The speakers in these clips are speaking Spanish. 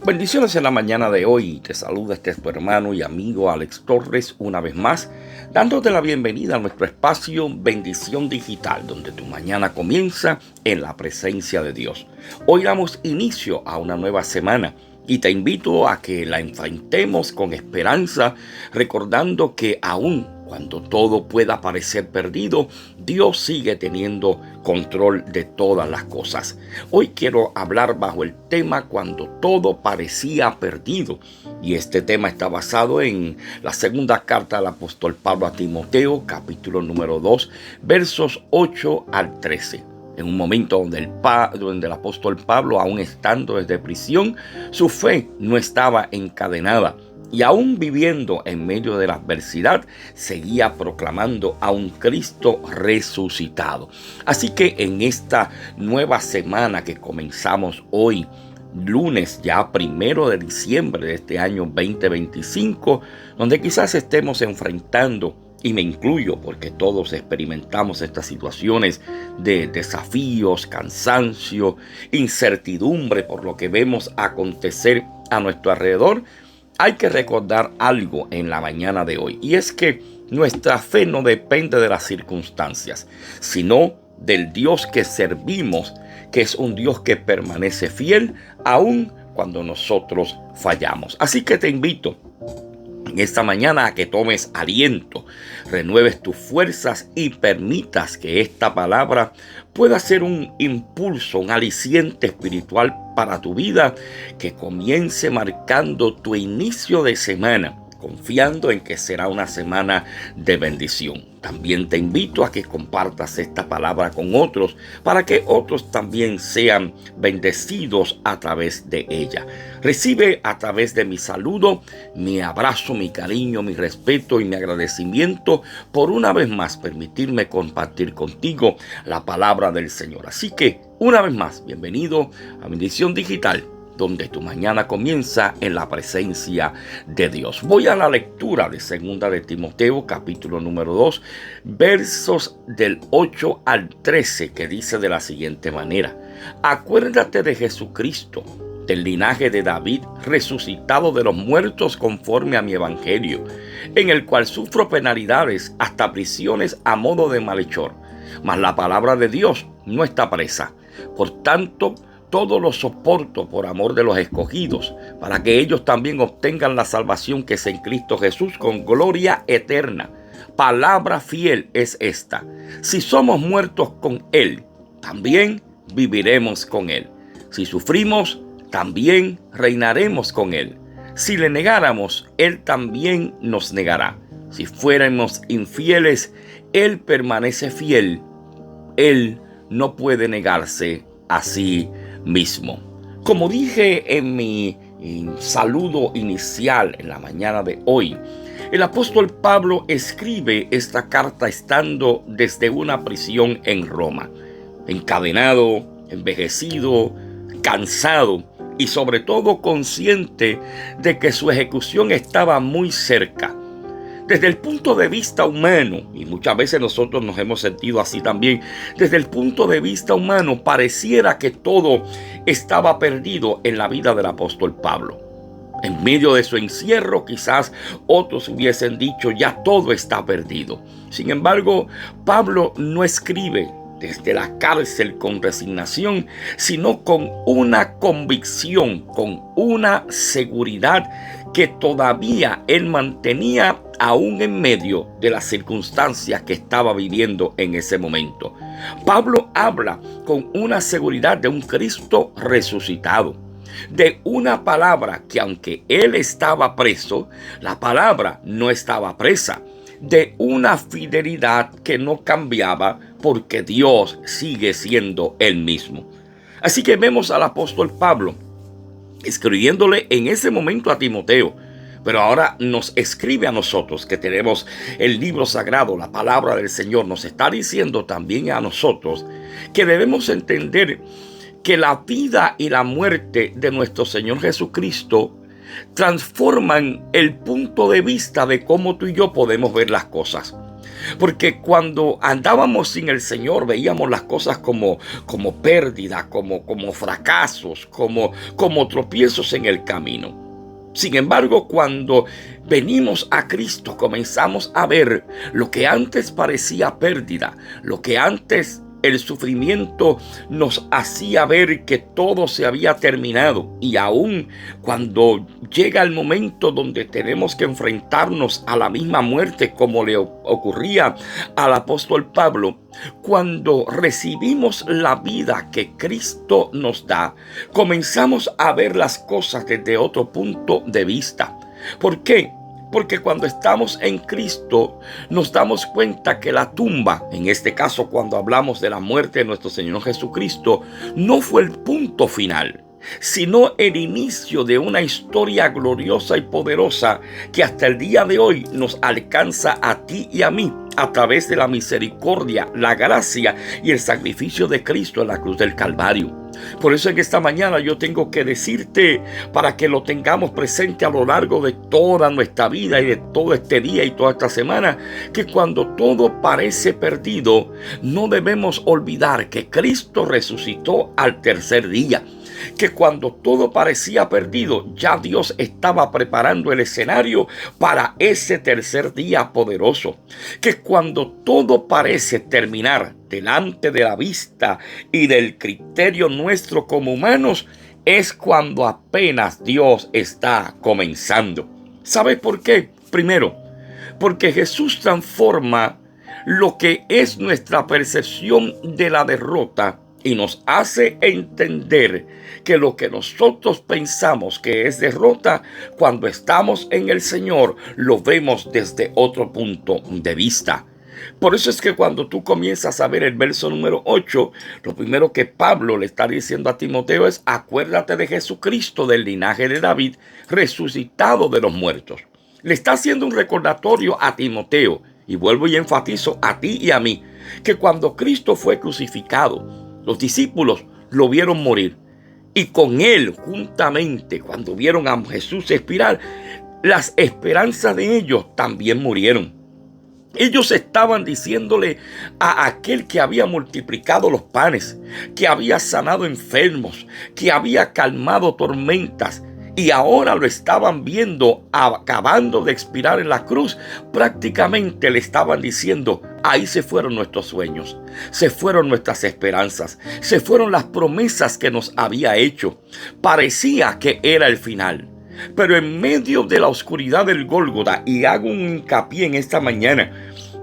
Bendiciones en la mañana de hoy. Te saluda tu hermano y amigo Alex Torres una vez más, dándote la bienvenida a nuestro espacio Bendición Digital, donde tu mañana comienza en la presencia de Dios. Hoy damos inicio a una nueva semana y te invito a que la enfrentemos con esperanza, recordando que aún cuando todo pueda parecer perdido, Dios sigue teniendo control de todas las cosas. Hoy quiero hablar bajo el tema cuando todo parecía perdido. Y este tema está basado en la segunda carta del apóstol Pablo a Timoteo, capítulo número 2, versos 8 al 13. En un momento donde el apóstol Pablo, aún estando desde prisión, su fe no estaba encadenada. Y aún viviendo en medio de la adversidad, seguía proclamando a un Cristo resucitado. Así que en esta nueva semana que comenzamos hoy, lunes ya 1 de diciembre de este año 2025, donde quizás estemos enfrentando, y me incluyo porque todos experimentamos estas situaciones de desafíos, cansancio, incertidumbre por lo que vemos acontecer a nuestro alrededor, hay que recordar algo en la mañana de hoy, y es que nuestra fe no depende de las circunstancias, sino del Dios que servimos, que es un Dios que permanece fiel aun cuando nosotros fallamos. Así que te invito en esta mañana a que tomes aliento, renueves tus fuerzas y permitas que esta palabra pueda ser un impulso, un aliciente espiritual para tu vida, que comience marcando tu inicio de semana, confiando en que será una semana de bendición. También te invito a que compartas esta palabra con otros, para que otros también sean bendecidos a través de ella. Recibe a través de mi saludo, mi abrazo, mi cariño, mi respeto y mi agradecimiento por una vez más permitirme compartir contigo la palabra del Señor. Así que, una vez más, bienvenido a Bendición Digital, donde tu mañana comienza en la presencia de Dios. Voy a la lectura de 2 de Timoteo, capítulo número 2, versos del 8 al 13, que dice de la siguiente manera: Acuérdate de Jesucristo, del linaje de David, resucitado de los muertos conforme a mi evangelio, en el cual sufro penalidades, hasta prisiones a modo de malhechor. Mas la palabra de Dios no está presa. Por tanto, todo lo soporto por amor de los escogidos, para que ellos también obtengan la salvación que es en Cristo Jesús con gloria eterna. Palabra fiel es esta: si somos muertos con Él, también viviremos con Él. Si sufrimos, también reinaremos con Él. Si le negáramos, Él también nos negará. Si fuéramos infieles, Él permanece fiel. Él no puede negarse a sí mismo. Como dije en mi saludo inicial en la mañana de hoy, el apóstol Pablo escribe esta carta estando desde una prisión en Roma, encadenado, envejecido, cansado y sobre todo consciente de que su ejecución estaba muy cerca. Desde el punto de vista humano, y muchas veces nosotros nos hemos sentido así también, desde el punto de vista humano pareciera que todo estaba perdido en la vida del apóstol Pablo. En medio de su encierro, quizás otros hubiesen dicho: ya todo está perdido. Sin embargo, Pablo no escribe desde la cárcel con resignación, sino con una convicción, con una seguridad que todavía él mantenía aún en medio de las circunstancias que estaba viviendo en ese momento. Pablo habla con una seguridad de un Cristo resucitado, de una palabra que, aunque él estaba preso, la palabra no estaba presa, de una fidelidad que no cambiaba porque Dios sigue siendo el mismo. Así que vemos al apóstol Pablo escribiéndole en ese momento a Timoteo, pero ahora nos escribe a nosotros que tenemos el libro sagrado, la palabra del Señor. Nos está diciendo también a nosotros que debemos entender que la vida y la muerte de nuestro Señor Jesucristo transforman el punto de vista de cómo tú y yo podemos ver las cosas. Porque cuando andábamos sin el Señor veíamos las cosas como pérdida, como fracasos, como tropiezos en el camino. Sin embargo, cuando venimos a Cristo, comenzamos a ver lo que antes parecía pérdida, lo que antes el sufrimiento nos hacía ver que todo se había terminado. Y aún cuando llega el momento donde tenemos que enfrentarnos a la misma muerte como le ocurría al apóstol Pablo, cuando recibimos la vida que Cristo nos da, comenzamos a ver las cosas desde otro punto de vista. ¿Por qué? Porque cuando estamos en Cristo nos damos cuenta que la tumba, en este caso cuando hablamos de la muerte de nuestro Señor Jesucristo, no fue el punto final, sino el inicio de una historia gloriosa y poderosa que hasta el día de hoy nos alcanza a ti y a mí a través de la misericordia, la gracia y el sacrificio de Cristo en la cruz del Calvario. Por eso en esta mañana yo tengo que decirte, para que lo tengamos presente a lo largo de toda nuestra vida y de todo este día y toda esta semana, que cuando todo parece perdido, no debemos olvidar que Cristo resucitó al tercer día. Que cuando todo parecía perdido, ya Dios estaba preparando el escenario para ese tercer día poderoso. Que cuando todo parece terminar delante de la vista y del criterio nuestro como humanos, es cuando apenas Dios está comenzando. ¿Sabes por qué? Primero, porque Jesús transforma lo que es nuestra percepción de la derrota y nos hace entender que lo que nosotros pensamos que es derrota, cuando estamos en el Señor, lo vemos desde otro punto de vista. Por eso es que cuando tú comienzas a ver el verso número 8, lo primero que Pablo le está diciendo a Timoteo es: acuérdate de Jesucristo, del linaje de David, resucitado de los muertos. Le está haciendo un recordatorio a Timoteo, y vuelvo y enfatizo a ti y a mí, que cuando Cristo fue crucificado, los discípulos lo vieron morir. Y con él, juntamente, cuando vieron a Jesús expirar, las esperanzas de ellos también murieron. Ellos estaban diciéndole a aquel que había multiplicado los panes, que había sanado enfermos, que había calmado tormentas, y ahora lo estaban viendo acabando de expirar en la cruz. Prácticamente le estaban diciendo: ahí se fueron nuestros sueños, se fueron nuestras esperanzas, se fueron las promesas que nos había hecho. Parecía que era el final. Pero en medio de la oscuridad del Gólgota, y hago un hincapié en esta mañana,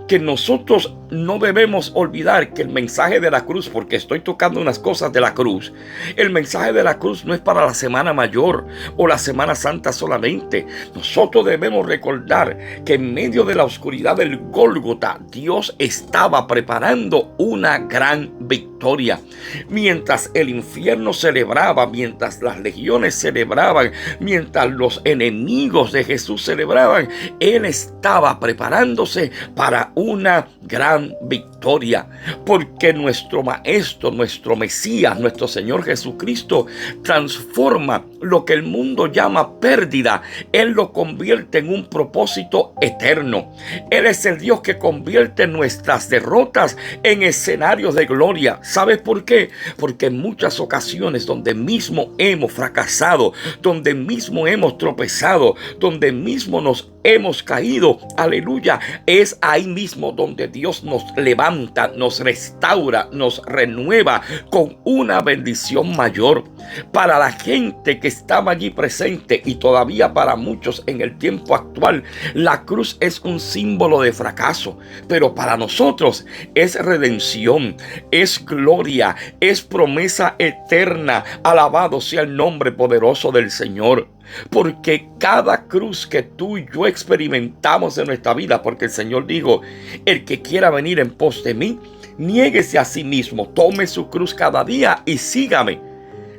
que nosotros no debemos olvidar que el mensaje de la cruz, porque estoy tocando unas cosas de la cruz, el mensaje de la cruz no es para la Semana Mayor o la Semana Santa solamente. Nosotros debemos recordar que en medio de la oscuridad del Gólgota, Dios estaba preparando una gran victoria. Mientras el infierno celebraba, mientras las legiones celebraban, mientras los enemigos de Jesús celebraban, Él estaba preparándose para una gran victoria, porque nuestro Maestro, nuestro Mesías, nuestro Señor Jesucristo transforma lo que el mundo llama pérdida. Él lo convierte en un propósito eterno. Él es el Dios que convierte nuestras derrotas en escenarios de gloria. ¿Sabes por qué? Porque en muchas ocasiones donde mismo hemos fracasado, donde mismo hemos tropezado, donde mismo nos hemos caído, aleluya, es ahí mismo donde Dios nos levanta, nos restaura, nos renueva con una bendición mayor. Para la gente que estaba allí presente, y todavía para muchos en el tiempo actual, la cruz es un símbolo de fracaso, pero para nosotros es redención, es gloria, es promesa eterna. Alabado sea el nombre poderoso del Señor. Porque cada cruz que tú y yo experimentamos en nuestra vida, porque el Señor dijo: el que quiera venir en pos de mí, niéguese a sí mismo, tome su cruz cada día y sígame.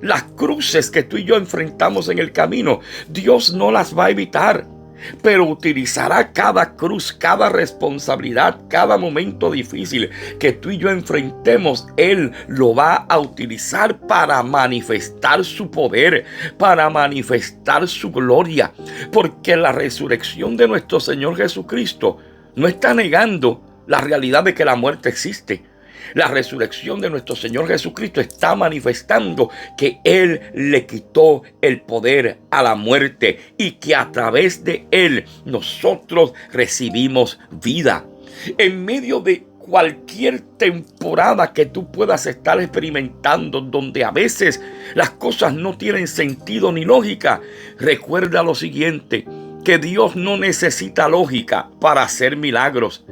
Las cruces que tú y yo enfrentamos en el camino, Dios no las va a evitar, pero utilizará cada cruz, cada responsabilidad, cada momento difícil que tú y yo enfrentemos. Él lo va a utilizar para manifestar su poder, para manifestar su gloria, porque la resurrección de nuestro Señor Jesucristo no está negando la realidad de que la muerte existe. La resurrección de nuestro Señor Jesucristo está manifestando que Él le quitó el poder a la muerte y que a través de Él nosotros recibimos vida. En medio de cualquier temporada que tú puedas estar experimentando, donde a veces las cosas no tienen sentido ni lógica, recuerda lo siguiente: que Dios no necesita lógica para hacer milagros.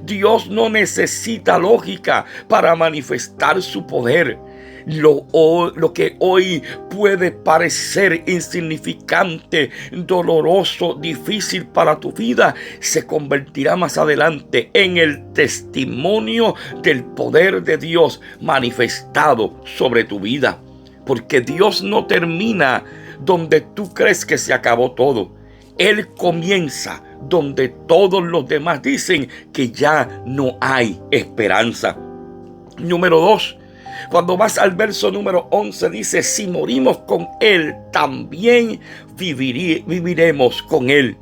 Dios no necesita lógica para manifestar su poder. Lo que hoy puede parecer insignificante, doloroso, difícil para tu vida, se convertirá más adelante en el testimonio del poder de Dios manifestado sobre tu vida. Porque Dios no termina donde tú crees que se acabó todo. Él comienza donde todos los demás dicen que ya no hay esperanza. Número 2. Cuando vas al verso número 11 dice: si morimos con Él, también viviremos con Él.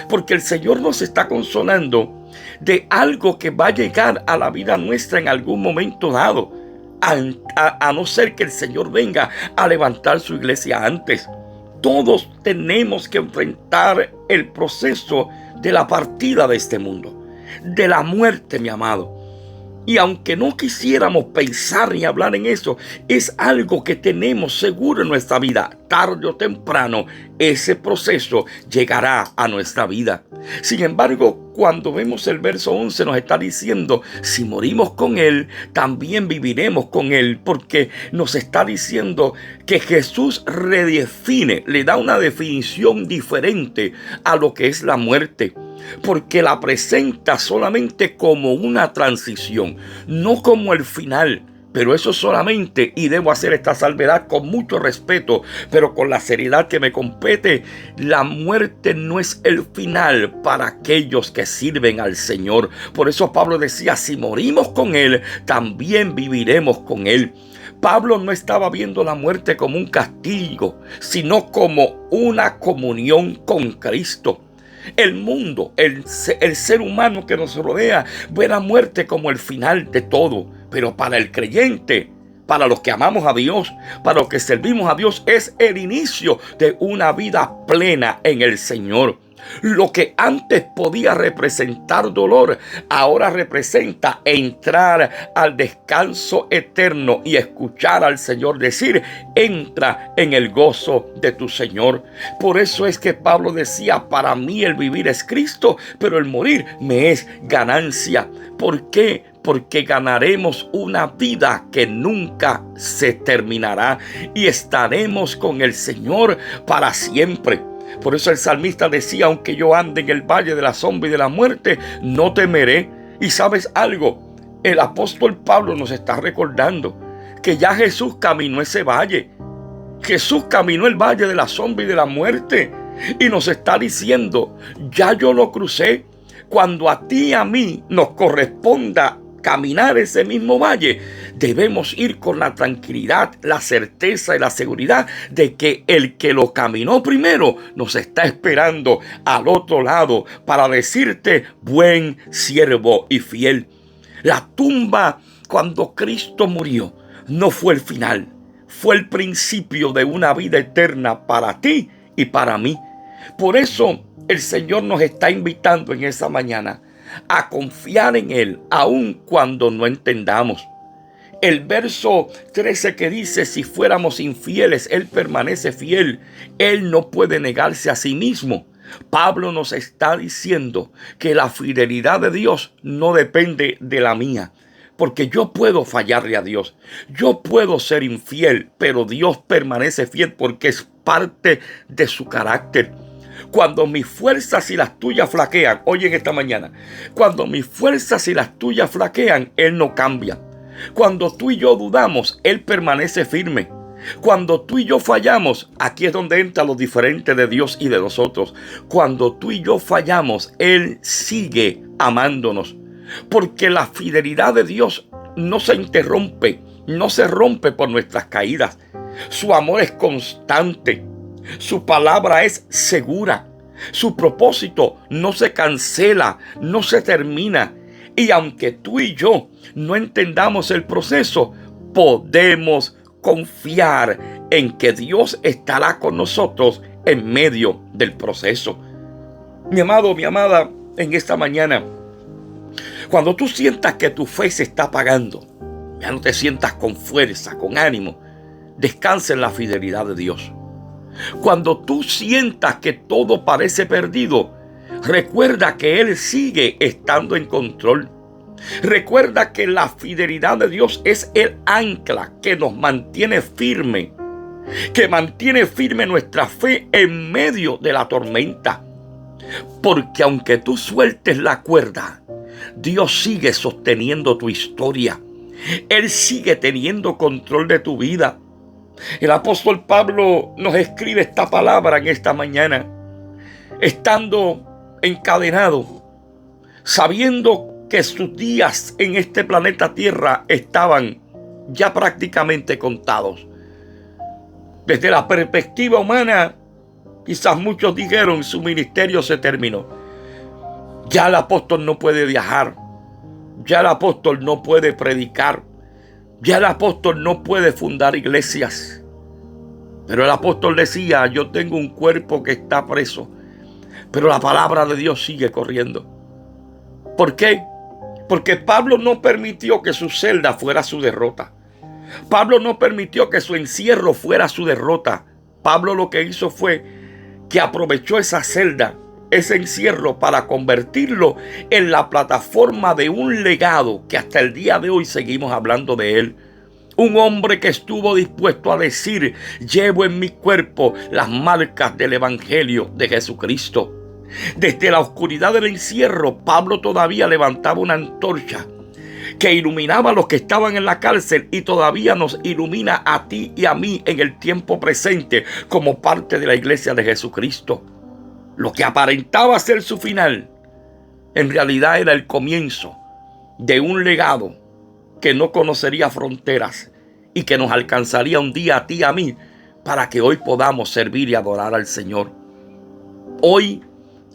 Porque el Señor nos está consolando de algo que va a llegar a la vida nuestra en algún momento dado. A no ser que el Señor venga a levantar su iglesia antes. Todos tenemos que enfrentar el proceso de la partida de este mundo, de la muerte, mi amado. Y aunque no quisiéramos pensar ni hablar en eso, es algo que tenemos seguro en nuestra vida. Tarde o temprano, ese proceso llegará a nuestra vida. Sin embargo, cuando vemos el verso 11, nos está diciendo: si morimos con Él, también viviremos con Él. Porque nos está diciendo que Jesús redefine, le da una definición diferente a lo que es la muerte. Porque la presenta solamente como una transición, no como el final. Pero eso solamente, y debo hacer esta salvedad con mucho respeto, pero con la seriedad que me compete, la muerte no es el final para aquellos que sirven al Señor. Por eso Pablo decía: si morimos con Él, también viviremos con Él. Pablo no estaba viendo la muerte como un castigo, sino como una comunión con Cristo. El mundo, el ser humano que nos rodea, ve la muerte como el final de todo. Pero para el creyente, para los que amamos a Dios, para los que servimos a Dios, es el inicio de una vida plena en el Señor. Lo que antes podía representar dolor, ahora representa entrar al descanso eterno y escuchar al Señor decir: entra en el gozo de tu Señor. Por eso es que Pablo decía: para mí el vivir es Cristo, pero el morir me es ganancia. ¿Por qué? Porque ganaremos una vida que nunca se terminará y estaremos con el Señor para siempre. Por eso el salmista decía: aunque yo ande en el valle de la sombra y de la muerte, no temeré. Y ¿sabes algo? El apóstol Pablo nos está recordando que ya Jesús caminó ese valle. Jesús caminó el valle de la sombra y de la muerte. Y nos está diciendo: ya yo lo crucé. Cuando a ti y a mí nos corresponda caminar ese mismo valle, debemos ir con la tranquilidad, la certeza y la seguridad de que el que lo caminó primero nos está esperando al otro lado para decirte: buen siervo y fiel. La tumba, cuando Cristo murió, no fue el final, fue el principio de una vida eterna para ti y para mí. Por eso el Señor nos está invitando en esa mañana a confiar en Él, aun cuando no entendamos. El verso 13 que dice: si fuéramos infieles, Él permanece fiel. Él no puede negarse a sí mismo. Pablo nos está diciendo que la fidelidad de Dios no depende de la mía. Porque yo puedo fallarle a Dios. Yo puedo ser infiel, pero Dios permanece fiel porque es parte de su carácter. Cuando mis fuerzas y las tuyas flaquean, oye, en esta mañana, cuando mis fuerzas y las tuyas flaquean, Él no cambia. Cuando tú y yo dudamos, Él permanece firme. Cuando tú y yo fallamos, aquí es donde entra lo diferente de Dios y de nosotros. Cuando tú y yo fallamos, Él sigue amándonos. Porque la fidelidad de Dios no se interrumpe, no se rompe por nuestras caídas. Su amor es constante. Su palabra es segura. Su propósito no se cancela, no se termina. Y aunque tú y yo no entendamos el proceso, podemos confiar en que Dios estará con nosotros en medio del proceso. Mi amado, mi amada, en esta mañana, cuando tú sientas que tu fe se está apagando, ya no te sientas con fuerza, con ánimo, descansa en la fidelidad de Dios. Cuando tú sientas que todo parece perdido, recuerda que Él sigue estando en control. Recuerda que la fidelidad de Dios es el ancla que nos mantiene firme, que mantiene firme nuestra fe en medio de la tormenta. Porque aunque tú sueltes la cuerda, Dios sigue sosteniendo tu historia. Él sigue teniendo control de tu vida. El apóstol Pablo nos escribe esta palabra en esta mañana, estando encadenado, sabiendo que sus días en este planeta Tierra estaban ya prácticamente contados. Desde la perspectiva humana, quizás muchos dijeron su ministerio se terminó. Ya el apóstol no puede viajar, ya el apóstol no puede predicar, ya el apóstol no puede fundar iglesias. Pero el apóstol decía, yo tengo un cuerpo que está preso, pero la palabra de Dios sigue corriendo. ¿Por qué? Porque Pablo no permitió que su celda fuera su derrota. Pablo no permitió que su encierro fuera su derrota. Pablo lo que hizo fue que aprovechó esa celda, ese encierro, para convertirlo en la plataforma de un legado que hasta el día de hoy seguimos hablando de él. Un hombre que estuvo dispuesto a decir, llevo en mi cuerpo las marcas del evangelio de Jesucristo. Desde la oscuridad del encierro, Pablo todavía levantaba una antorcha que iluminaba a los que estaban en la cárcel y todavía nos ilumina a ti y a mí en el tiempo presente como parte de la iglesia de Jesucristo. Lo que aparentaba ser su final, en realidad era el comienzo de un legado que no conocería fronteras y que nos alcanzaría un día a ti y a mí para que hoy podamos servir y adorar al Señor. Hoy,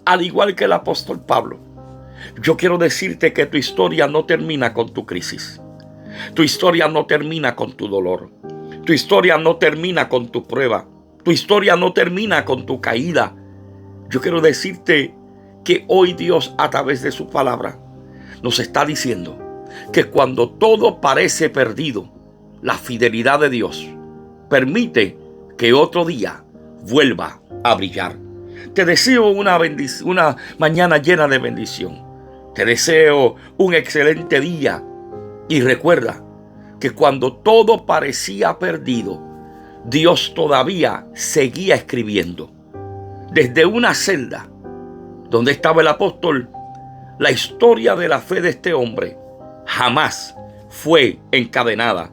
al igual que el apóstol Pablo, yo quiero decirte que tu historia no termina con tu crisis. Tu historia no termina con tu dolor. Tu historia no termina con tu prueba. Tu historia no termina con tu caída. Yo quiero decirte que hoy Dios, a través de su palabra, nos está diciendo que cuando todo parece perdido, la fidelidad de Dios permite que otro día vuelva a brillar. Te deseo una mañana llena de bendición. Te deseo un excelente día. Y recuerda que cuando todo parecía perdido, Dios todavía seguía escribiendo. Desde una celda donde estaba el apóstol, la historia de la fe de este hombre jamás fue encadenada.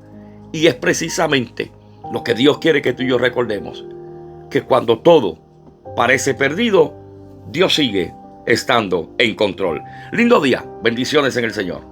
Y es precisamente lo que Dios quiere que tú y yo recordemos, que cuando todo parece perdido, Dios sigue estando en control. Lindo día, bendiciones en el Señor.